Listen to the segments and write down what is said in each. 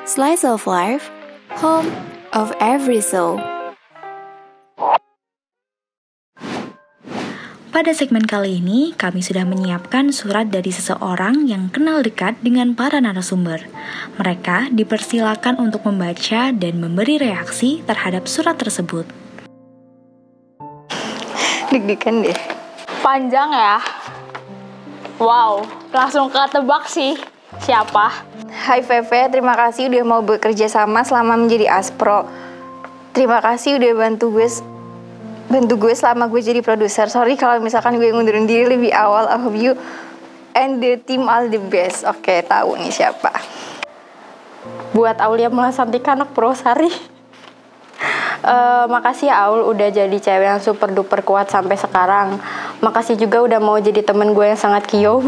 Slice of Life, home of every soul. Pada segmen kali ini, kami sudah menyiapkan surat dari seseorang yang kenal dekat dengan para narasumber. Mereka dipersilakan untuk membaca dan memberi reaksi terhadap surat tersebut. Deg-degan deh. Panjang ya. Wow, langsung ketebak sih. Siapa? Hai Feve, terima kasih udah mau bekerja sama selama menjadi Aspro. Terima kasih udah bantu gue selama gue jadi produser. Sorry kalau misalkan gue ngundurin diri lebih awal. I hope you and the team all the best. Oke, tahu nih siapa. Buat Aulia Mahasantika anak Prosari. Makasih ya Aul udah jadi cewek yang super duper kuat sampai sekarang. Makasih juga udah mau jadi temen gue yang sangat kio.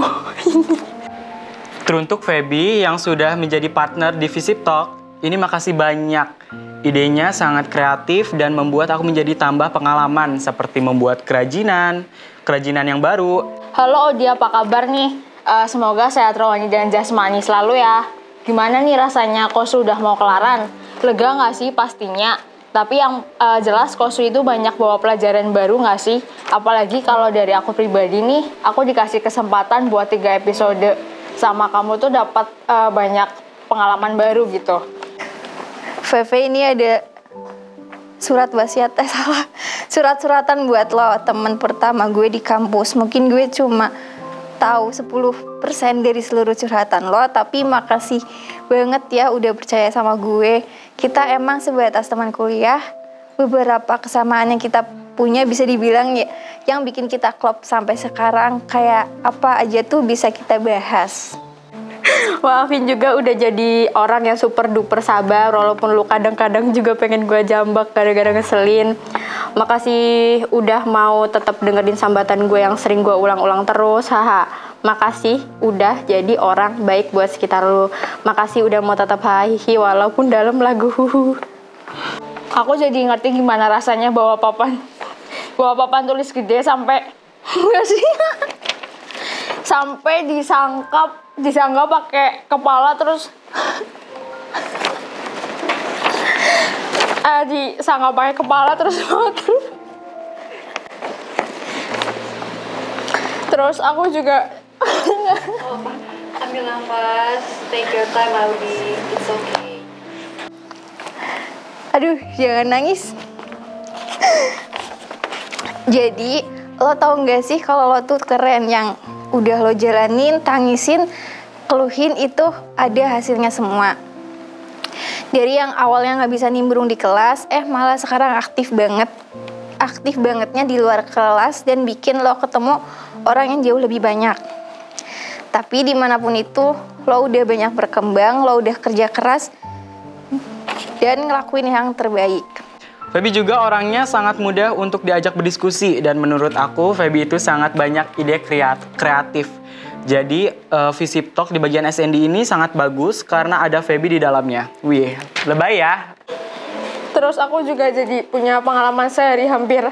Teruntuk Feby yang sudah menjadi partner di Visip Talk, ini makasih banyak. Idenya sangat kreatif dan membuat aku menjadi tambah pengalaman seperti membuat kerajinan yang baru. Halo Odi, apa kabar nih? Semoga sehat rohani dan jasmani selalu ya. Gimana nih rasanya kosu udah mau kelaran? Lega nggak sih pastinya? Tapi yang jelas kosu itu banyak bawa pelajaran baru nggak sih? Apalagi kalau dari aku pribadi nih, aku dikasih kesempatan buat 3 episode. Sama kamu tuh dapat banyak pengalaman baru gitu. Feve, ini ada surat wasiat, salah. Surat-suratan buat lo, teman pertama gue di kampus. Mungkin gue cuma tahu 10% dari seluruh curhatan lo, tapi makasih banget ya udah percaya sama gue. Kita emang sebatas teman kuliah, beberapa kesamaan yang kita punya bisa dibilang ya yang bikin kita klop sampai sekarang. Kayak apa aja tuh bisa kita bahas. Maafin juga udah jadi orang yang super duper sabar, walaupun lu kadang-kadang juga pengen gue jambak gara-gara ngeselin. Makasih udah mau tetap dengerin sambatan gue yang sering gue ulang-ulang terus, haha. Makasih udah jadi orang baik buat sekitar lu. Makasih udah mau tetap hahihi walaupun dalam lagu. Aku jadi ngerti gimana rasanya bawa papan tulis gede sampai enggak sih? Sampai disangka pakai kepala terus disangka pakai kepala terus terus aku juga ambil nafas, take your time Audi, it's okay. Aduh, jangan nangis. Jadi, lo tau gak sih kalau lo tuh keren, yang udah lo jalanin, tangisin, keluhin itu ada hasilnya semua. Dari yang awalnya gak bisa nimbrung di kelas, malah sekarang aktif bangetnya di luar kelas dan bikin lo ketemu orang yang jauh lebih banyak. Tapi dimanapun itu, lo udah banyak berkembang, lo udah kerja keras dan ngelakuin yang terbaik. Feby juga orangnya sangat mudah untuk diajak berdiskusi dan menurut aku Feby itu sangat banyak ide kreatif. Jadi Visip Talk di bagian SND ini sangat bagus karena ada Feby di dalamnya. Wih, lebay ya. Terus aku juga jadi punya pengalaman sehari hampir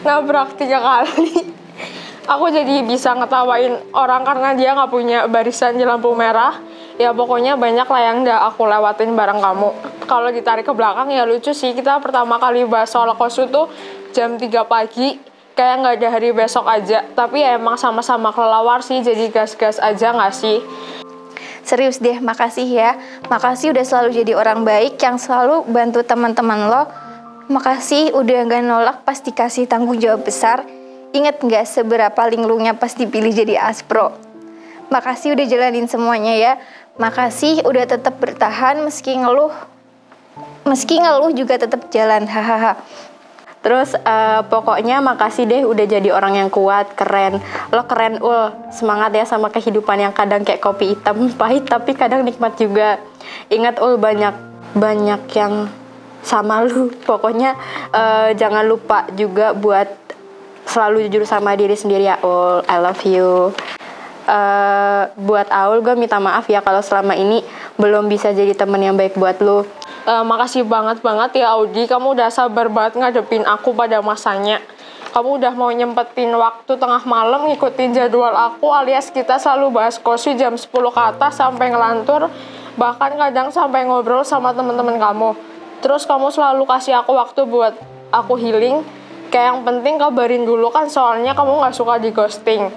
nabrak 3 kali. Aku jadi bisa ngetawain orang karena dia nggak punya barisan di lampu merah. Ya pokoknya banyak lah yang udah aku lewatin bareng kamu. Kalau ditarik ke belakang ya lucu sih. Kita pertama kali bahas soal kosu tuh jam 3 pagi. Kayak nggak ada hari besok aja. Tapi ya emang sama-sama kelelawar sih. Jadi gas-gas aja nggak sih? Serius deh, makasih ya. Makasih udah selalu jadi orang baik yang selalu bantu teman-teman lo. Makasih udah gak nolak pas dikasih tanggung jawab besar. Ingat gak seberapa linglungnya pas dipilih jadi Aspro? Makasih udah jalanin semuanya ya. Makasih udah tetap bertahan meski ngeluh juga tetap jalan, hahaha. Terus pokoknya makasih deh udah jadi orang yang kuat, keren. Lo keren Ul, semangat ya sama kehidupan yang kadang kayak kopi hitam, pahit tapi kadang nikmat juga. Ingat Ul, banyak yang sama lu. Pokoknya jangan lupa juga buat selalu jujur sama diri sendiri ya Ul, I love you. Buat Aul, gue minta maaf ya kalau selama ini belum bisa jadi temen yang baik buat lu. Makasih banget ya Audi, kamu udah sabar banget ngadepin aku pada masanya. Kamu udah mau nyempetin waktu tengah malam ngikutin jadwal aku, alias kita selalu bahas kosi jam 10 ke atas sampai ngelantur Bahkan kadang sampai ngobrol sama teman-teman kamu. Terus kamu selalu kasih aku waktu buat aku healing. Kayak yang penting kabarin dulu kan, soalnya kamu gak suka di ghosting.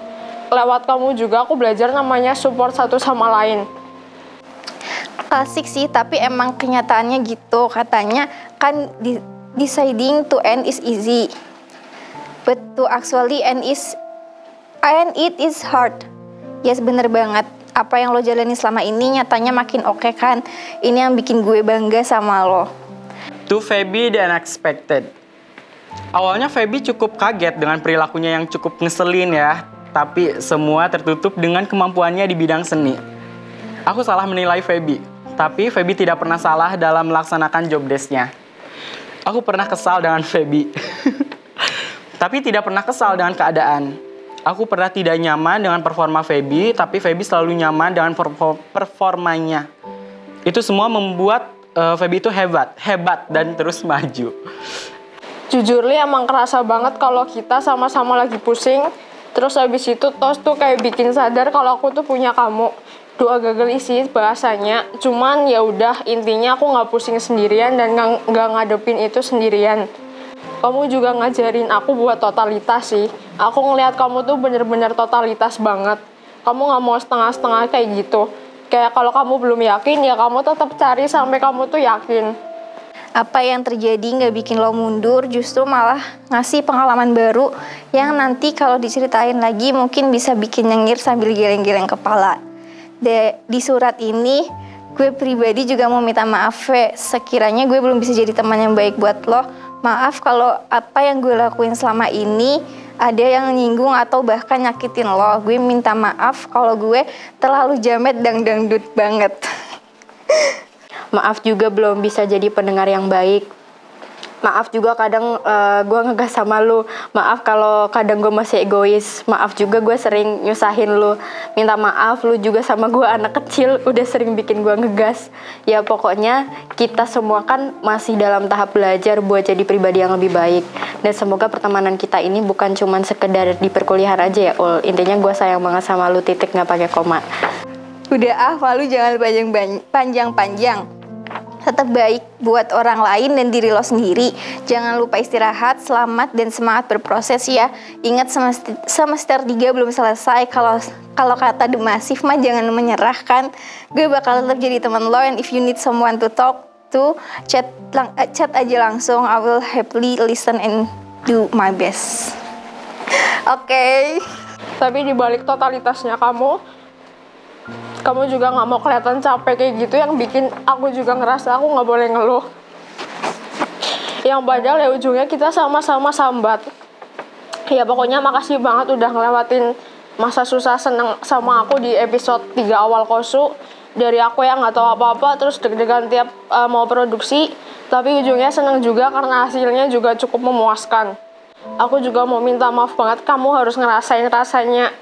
Lewat kamu juga aku belajar namanya support satu sama lain. Klasik sih, tapi emang kenyataannya gitu. Katanya kan deciding to end is easy, but to actually end it is hard. Yes, bener banget. Apa yang lo jalani selama ini nyatanya makin oke kan. Ini yang bikin gue bangga sama lo. To Feby the unexpected. Awalnya Feby cukup kaget dengan perilakunya yang cukup ngeselin ya. Tapi semua tertutup dengan kemampuannya di bidang seni. Aku salah menilai Feby. Tapi Feby tidak pernah salah dalam melaksanakan job desk-nya. Aku pernah kesal dengan Feby. Tapi tidak pernah kesal dengan keadaan. Aku pernah tidak nyaman dengan performa Feby, tapi Feby selalu nyaman dengan performanya. Itu semua membuat Feby itu hebat dan terus maju. Jujur Li, emang kerasa banget kalau kita sama-sama lagi pusing. Terus abis itu Tos tuh kayak bikin sadar kalau aku tuh punya kamu. Doa gagal isi bahasanya. Cuman ya udah, intinya aku nggak pusing sendirian dan nggak ngadepin itu sendirian. Kamu juga ngajarin aku buat totalitas sih. Aku ngelihat kamu tuh bener-bener totalitas banget. Kamu gak mau setengah-setengah kayak gitu. Kayak kalau kamu belum yakin, ya kamu tetap cari sampai kamu tuh yakin. Apa yang terjadi gak bikin lo mundur, justru malah ngasih pengalaman baru yang nanti kalau diceritain lagi mungkin bisa bikin nyengir sambil geleng-geleng kepala. Di surat ini, gue pribadi juga mau minta maaf, sekiranya gue belum bisa jadi teman yang baik buat lo. Maaf kalau apa yang gue lakuin selama ini ada yang nyinggung atau bahkan nyakitin lo. Gue minta maaf kalau gue terlalu jamet dan dangdut banget. Maaf juga belum bisa jadi pendengar yang baik. Maaf juga kadang gue ngegas sama lu. Maaf kalau kadang gue masih egois. Maaf juga gue sering nyusahin lu. Minta maaf lu juga sama gue anak kecil udah sering bikin gue ngegas. Ya pokoknya kita semua kan masih dalam tahap belajar buat jadi pribadi yang lebih baik. Dan semoga pertemanan kita ini bukan cuman sekedar di perkuliahan aja ya Ul. Intinya gue sayang banget sama lu, titik gak pakai koma. Udah lu jangan panjang-panjang. Tetap baik buat orang lain dan diri lo sendiri. Jangan lupa istirahat, selamat, dan semangat berproses ya. Ingat semester 3 belum selesai. Kalau kata The Massive mah jangan menyerah kan. Gue bakal tetap jadi teman lo, and if you need someone to talk to, chat aja langsung. I will happily listen and do my best. Oke. Tapi dibalik totalitasnya kamu juga nggak mau kelihatan capek kayak gitu, yang bikin aku juga ngerasa aku nggak boleh ngeluh. Yang padahal ya ujungnya kita sama-sama sambat. Ya pokoknya makasih banget udah ngelewatin masa susah seneng sama aku di episode 3 awal Kosu. Dari aku yang nggak tahu apa-apa terus deg-degan tiap mau produksi, tapi ujungnya seneng juga karena hasilnya juga cukup memuaskan. Aku juga mau minta maaf banget, kamu harus ngerasain rasanya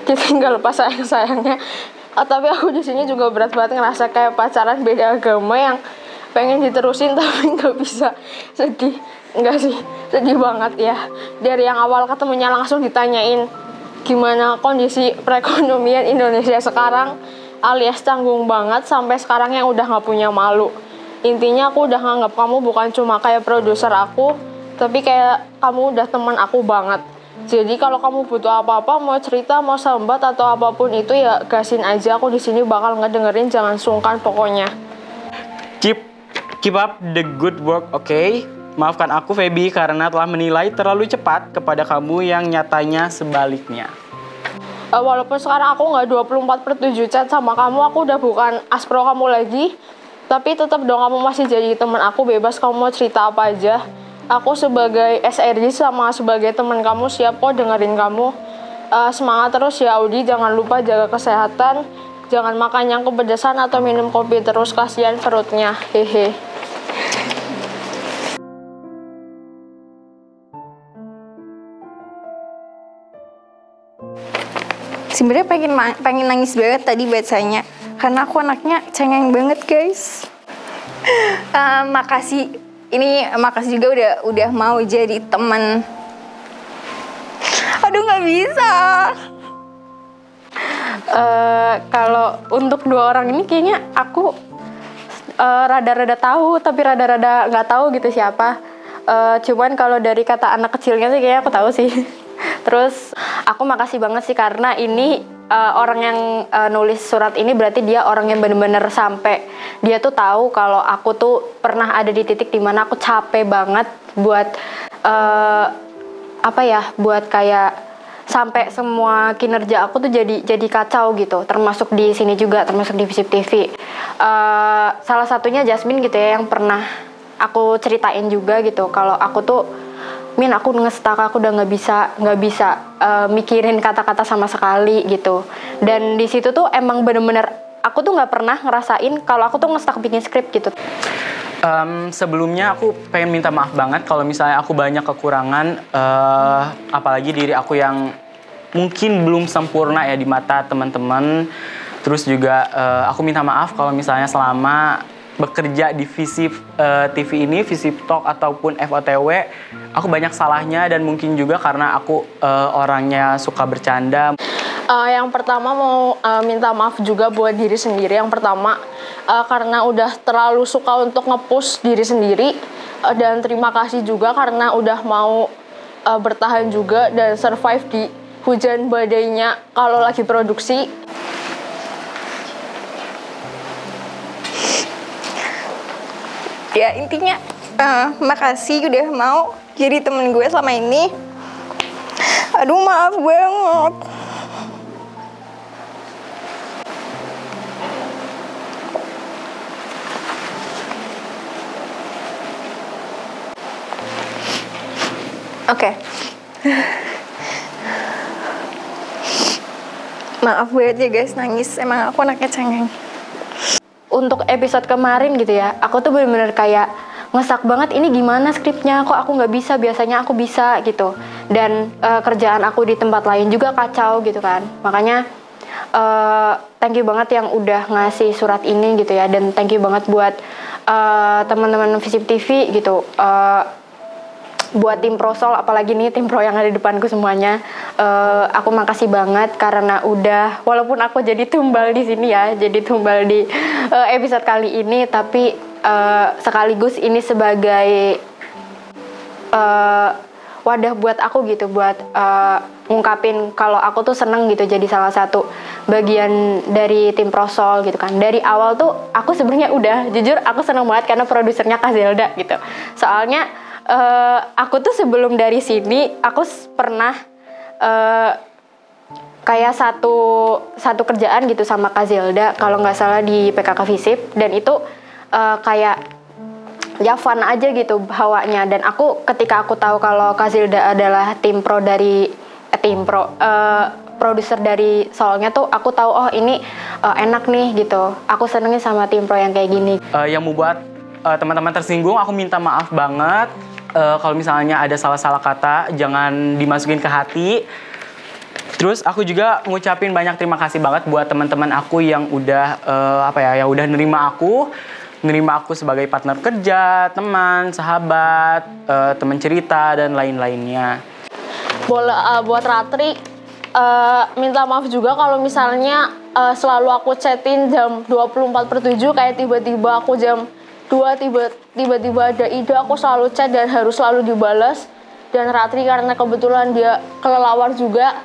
ditinggal pas sayang-sayangnya. Tapi aku di sini juga berat banget ngerasa kayak pacaran beda agama yang pengen diterusin tapi nggak bisa. Sedih, nggak sih? Sedih banget ya. Dari yang awal ketemunya langsung ditanyain gimana kondisi perekonomian Indonesia sekarang, alias canggung banget, sampai sekarang yang udah nggak punya malu. Intinya aku udah nganggap kamu bukan cuma kayak produser aku, tapi kayak kamu udah teman aku banget. Jadi kalau kamu butuh apa-apa, mau cerita, mau sambat atau apapun itu ya gasin aja, aku di sini bakal ngedengerin, jangan sungkan pokoknya. Keep up the good work, okay? Maafkan aku Feby karena telah menilai terlalu cepat kepada kamu yang nyatanya sebaliknya. Walaupun sekarang aku nggak 24/7 chat sama kamu, aku udah bukan aspro kamu lagi, tapi tetap dong kamu masih jadi teman aku, bebas kamu mau cerita apa aja. Aku sebagai SRG sama sebagai teman kamu siap kok dengerin kamu. Semangat terus ya Audi, jangan lupa jaga kesehatan, jangan makan yang kepedesan atau minum kopi terus, kasihan perutnya. Hehe. Sebenarnya pengen nangis banget tadi bacanya, karena aku anaknya cengeng banget guys. Makasih juga udah mau jadi teman. Aduh nggak bisa. Kalau untuk dua orang ini kayaknya aku rada-rada tahu tapi rada-rada nggak tahu gitu siapa. Cuman kalau dari kata anak kecilnya sih kayaknya aku tahu sih. Terus aku makasih banget sih karena ini orang yang nulis surat ini berarti dia orang yang bener-bener sampai dia tuh tahu kalau aku tuh pernah ada di titik dimana aku capek banget buat buat kayak sampai semua kinerja aku tuh jadi kacau gitu, termasuk di sini juga, termasuk di Visip TV. Salah satunya Jasmine gitu ya yang pernah aku ceritain juga gitu kalau aku tuh aku ngestak, aku udah nggak bisa mikirin kata-kata sama sekali gitu. Dan di situ tuh emang bener-bener aku tuh nggak pernah ngerasain kalau aku tuh ngestak bikin skrip gitu. Sebelumnya aku pengen minta maaf banget kalau misalnya aku banyak kekurangan, apalagi diri aku yang mungkin belum sempurna ya di mata teman-teman. Terus juga aku minta maaf kalau misalnya selama bekerja di Visip TV ini, Visip Talk ataupun FOTW, aku banyak salahnya dan mungkin juga karena aku orangnya suka bercanda. Yang pertama mau minta maaf juga buat diri sendiri. Yang pertama karena udah terlalu suka untuk nge-push diri sendiri, dan terima kasih juga karena udah mau bertahan juga dan survive di hujan badainya kalau lagi produksi. Ya intinya makasih udah mau jadi temen gue selama ini. Aduh maaf banget. Oke. Maaf banget ya guys, nangis. Emang aku anaknya cengeng. Untuk episode kemarin gitu ya, aku tuh bener-bener kayak ngesak banget ini gimana skripnya, kok aku nggak bisa, biasanya aku bisa gitu. Dan kerjaan aku di tempat lain juga kacau gitu kan. Makanya thank you banget yang udah ngasih surat ini gitu ya. Dan thank you banget buat teman-teman Visip TV gitu. Buat tim Prosol, apalagi nih tim Pro yang ada di depanku semuanya, aku makasih banget karena udah, walaupun aku jadi tumbal di sini ya, jadi tumbal di episode kali ini, tapi sekaligus ini sebagai wadah buat aku gitu, buat ngungkapin kalau aku tuh seneng gitu jadi salah satu bagian dari tim Prosol gitu kan. Dari awal tuh aku sebenarnya udah, jujur aku seneng banget karena produsernya Kak Zelda gitu. Soalnya aku tuh sebelum dari sini aku pernah kayak satu kerjaan gitu sama Kak Zelda kalau nggak salah di PKK Visip, dan itu kayak ya fun aja gitu hawanya. Dan aku ketika aku tahu kalau Kak Zelda adalah tim pro dari produser dari Soalnya tuh aku tahu oh ini enak nih gitu. Aku senengnya sama tim pro yang kayak gini. Yang membuat teman-teman tersinggung, aku minta maaf banget. Kalau misalnya ada salah-salah kata, jangan dimasukin ke hati. Terus aku juga ngucapin banyak terima kasih banget buat teman-teman aku yang udah yang udah nerima aku sebagai partner kerja, teman, sahabat, teman cerita dan lain-lainnya. Buat Ratri, minta maaf juga kalau misalnya selalu aku chatin jam 24/7, kayak tiba-tiba aku jam 2 tiba-tiba ada ide, aku selalu chat dan harus selalu dibalas. Dan Ratri karena kebetulan dia kelelawar juga,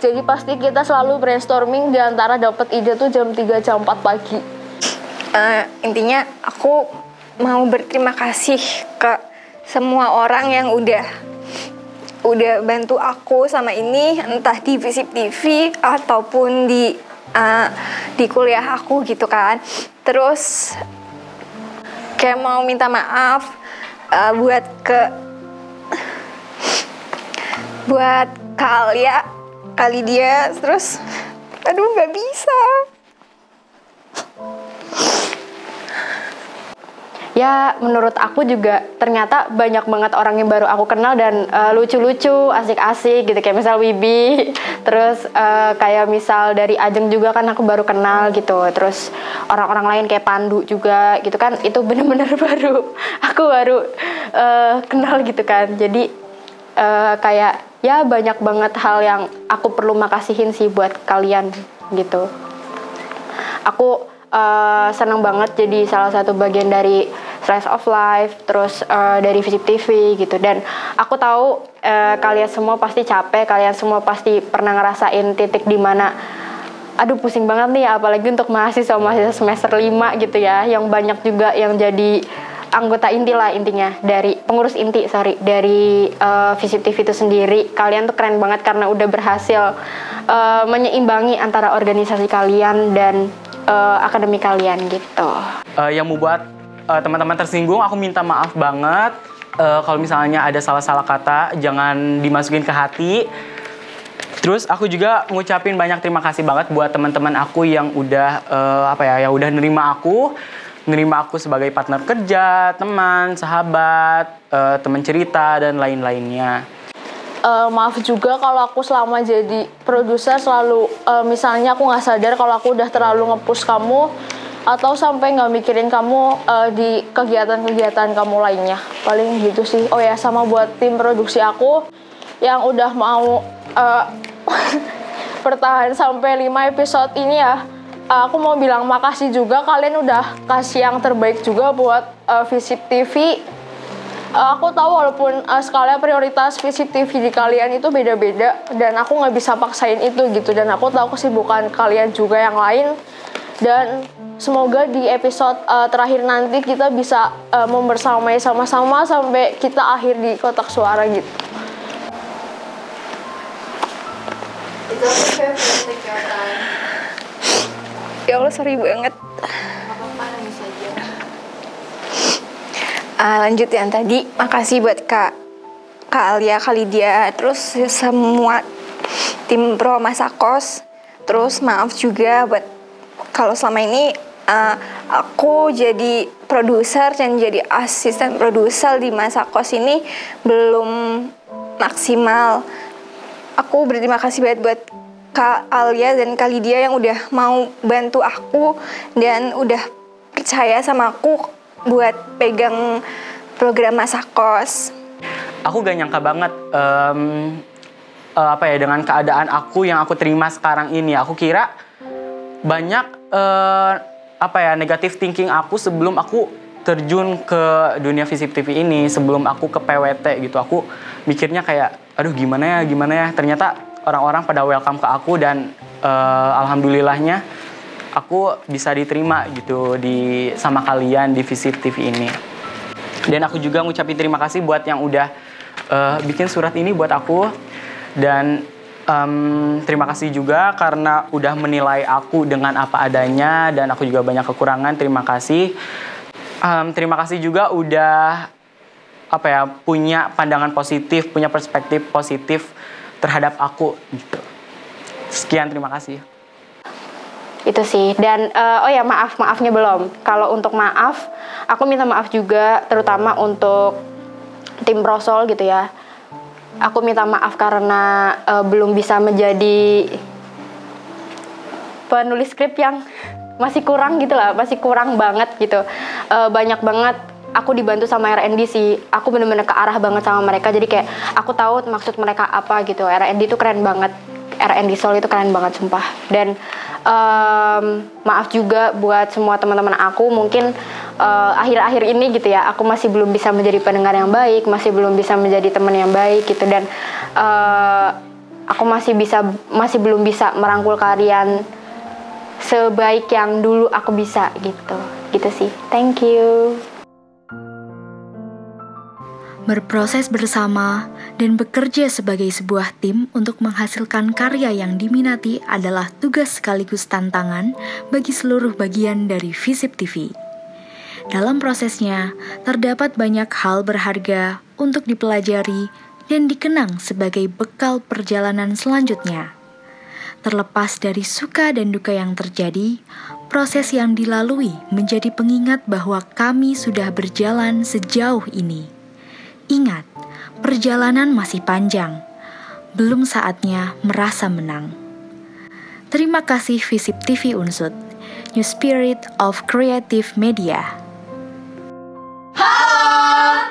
jadi pasti kita selalu brainstorming di antara dapat ide tuh jam 3 jam 4 pagi. Intinya aku mau berterima kasih ke semua orang yang udah bantu aku sama ini, entah di Visip TV ataupun di kuliah aku gitu kan. Terus kayak mau minta maaf buat kali dia, terus aduh nggak bisa. Ya menurut aku juga ternyata banyak banget orang yang baru aku kenal dan lucu-lucu, asik-asik gitu, kayak misal Wibi, terus kayak misal dari Ajeng juga kan aku baru kenal gitu, terus orang-orang lain kayak Pandu juga gitu kan, itu bener-bener aku baru kenal gitu kan. Jadi kayak ya banyak banget hal yang aku perlu makasihin sih buat kalian. gitu. Aku senang banget jadi salah satu bagian dari Slice of Life, terus dari Visip TV gitu. Dan aku tahu kalian semua pasti capek, kalian semua pasti pernah ngerasain titik di mana aduh pusing banget nih, apalagi untuk mahasiswa semester 5 gitu ya, yang banyak juga yang jadi anggota inti lah, intinya dari pengurus inti dari Visip TV itu sendiri. Kalian tuh keren banget karena udah berhasil menyeimbangi antara organisasi kalian dan akademi kalian gitu. Yang membuat teman-teman tersinggung, aku minta maaf banget. Kalau misalnya ada salah-salah kata, jangan dimasukin ke hati. Terus aku juga ngucapin banyak terima kasih banget buat teman-teman aku yang udah yang udah nerima aku sebagai partner kerja, teman, sahabat, teman cerita dan lain-lainnya. Maaf juga kalau aku selama jadi produser selalu misalnya aku nggak sadar kalau aku udah terlalu nge-push kamu atau sampai nggak mikirin kamu di kegiatan-kegiatan kamu lainnya. Paling gitu sih. Oh ya, sama buat tim produksi aku yang udah mau bertahan sampai 5 episode ini ya. Aku mau bilang makasih juga, kalian udah kasih yang terbaik juga buat Visip TV. Aku tahu walaupun skala prioritas Visip TV di kalian itu beda-beda dan aku nggak bisa paksain itu gitu, dan aku tahu kesibukan kalian juga yang lain, dan semoga di episode terakhir nanti kita bisa membersamai sama-sama sampai kita akhir di kotak suara gitu. It's okay, please take your time. Ya Allah, sorry banget. Apa-apa, nangis aja. Lanjut yang tadi, makasih buat Kak Alia, Kak Lydia, terus semua tim Pro Masakos. Terus maaf juga buat kalau selama ini aku jadi produser dan jadi asisten produser di Masakos ini belum maksimal. Aku berterima kasih banget buat Kak Alia dan Kak Lydia yang udah mau bantu aku dan udah percaya sama aku buat pegang program Masakos. Aku gak nyangka banget dengan keadaan aku yang aku terima sekarang ini. Aku kira banyak negatif thinking aku sebelum aku terjun ke dunia Visip TV ini, sebelum aku ke PWT gitu. Aku mikirnya kayak aduh gimana ya. Ternyata orang-orang pada welcome ke aku dan alhamdulillahnya aku bisa diterima gitu sama kalian di Visip TV ini. Dan aku juga ngucapin terima kasih buat yang udah bikin surat ini buat aku. Dan terima kasih juga karena udah menilai aku dengan apa adanya dan aku juga banyak kekurangan. Terima kasih. Terima kasih juga udah punya pandangan positif, punya perspektif positif terhadap aku gitu. Sekian, terima kasih. Itu sih. Dan maafnya belum. Kalau untuk maaf, aku minta maaf juga terutama untuk tim Prosol gitu ya. Aku minta maaf karena belum bisa menjadi penulis skrip yang masih kurang gitu lah, masih kurang banget gitu. Banyak banget aku dibantu sama R&D sih. Aku bener-bener ke arah banget sama mereka. Jadi kayak aku tahu maksud mereka apa gitu. R&D itu keren banget. R&D Soul itu keren banget sumpah. Dan maaf juga buat semua teman-teman aku. Mungkin akhir-akhir ini gitu ya, aku masih belum bisa menjadi pendengar yang baik, masih belum bisa menjadi teman yang baik gitu. Dan aku masih belum bisa merangkul kalian sebaik yang dulu aku bisa gitu sih. Thank you. Berproses bersama dan bekerja sebagai sebuah tim untuk menghasilkan karya yang diminati adalah tugas sekaligus tantangan bagi seluruh bagian dari Visip TV. Dalam prosesnya, terdapat banyak hal berharga untuk dipelajari dan dikenang sebagai bekal perjalanan selanjutnya. Terlepas dari suka dan duka yang terjadi, proses yang dilalui menjadi pengingat bahwa kami sudah berjalan sejauh ini. Ingat, perjalanan masih panjang. Belum saatnya merasa menang. Terima kasih Visip TV Unsud, New Spirit of Creative Media.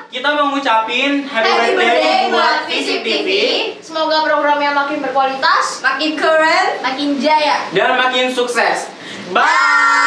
Kita mau ngucapin happy birthday buat Visip TV. Semoga programnya makin berkualitas, makin keren, makin jaya, dan makin sukses. Bye.